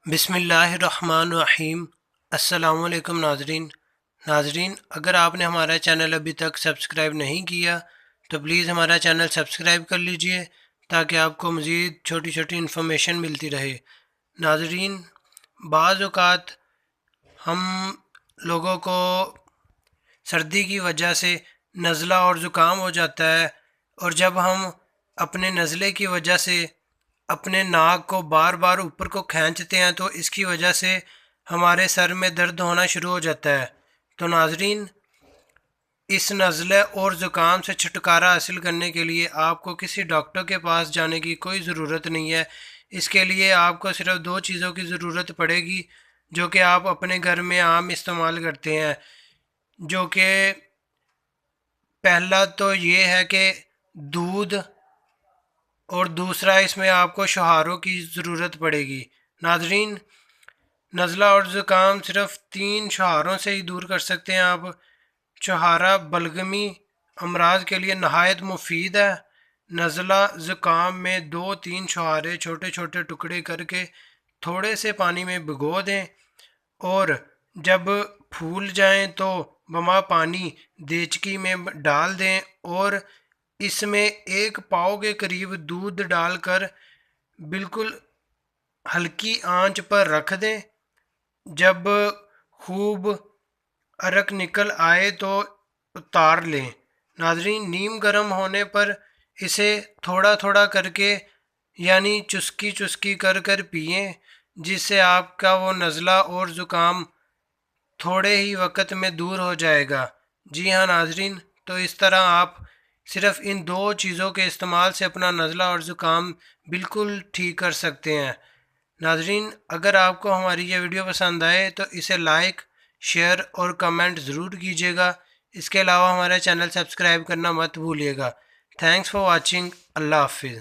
بسم اللہ الرحمن الرحیم۔ السلام علیکم ناظرین، اگر آپ نے ہمارا چینل ابھی تک سبسکرائب نہیں کیا تو پلیز ہمارا چینل سبسکرائب کر لیجئے تاکہ آپ کو مزید چھوٹی چھوٹی انفارمیشن ملتی رہے۔ ناظرین، بعض اوقات ہم لوگوں کو سردی کی وجہ سے نزلہ اور زکام ہو جاتا ہے، اور جب ہم اپنے نزلے کی وجہ سے اپنے ناک کو بار بار اوپر کو کھینچتے ہیں تو اس کی وجہ سے ہمارے سر میں درد ہونا شروع ہو جاتا ہے۔ تو ناظرین، اس نزلے اور زکام سے چھٹکارا حاصل کرنے کے لیے آپ کو کسی ڈاکٹر کے پاس جانے کی کوئی ضرورت نہیں ہے۔ اس کے لیے آپ کو صرف دو چیزوں کی ضرورت پڑے گی جو کہ آپ اپنے گھر میں عام استعمال کرتے ہیں، جو کہ پہلا تو یہ ہے کہ دودھ، اور دوسرا اس میں آپ کو شہاروں کی ضرورت پڑے گی۔ ناظرین، نزلہ اور زکام صرف 3 شہاروں سے ہی دور کر سکتے ہیں آپ۔ چھہارا بلغمی امراض کے لیے نہایت مفید ہے۔ نزلہ زکام میں 2-3 چھہارے چھوٹے چھوٹے ٹکڑے کر کے تھوڑے سے پانی میں بھگو دیں، اور جب پھول جائیں تو بما پانی دیچکی میں ڈال دیں، اور اس میں 1 پاؤ کے قریب دودھ ڈال کر بالکل ہلکی آنچ پر رکھ دیں۔ جب خوب عرق نکل آئے تو اتار لیں۔ ناظرین، نیم گرم ہونے پر اسے تھوڑا تھوڑا کر کے، یعنی چسکی چسکی کر کر پئیں، جس سے آپ کا وہ نزلہ اور زکام تھوڑے ہی وقت میں دور ہو جائے گا۔ جی ہاں ناظرین، تو اس طرح آپ صرف ان 2 چیزوں کے استعمال سے اپنا نزلہ اور زکام بالکل ٹھیک کر سکتے ہیں۔ ناظرین، اگر آپ کو ہماری یہ ویڈیو پسند آئے تو اسے لائک، شیئر اور کمنٹ ضرور کیجیے گا۔ اس کے علاوہ ہمارا چینل سبسکرائب کرنا مت بھولیے گا۔ Thanks for watching. اللہ حافظ۔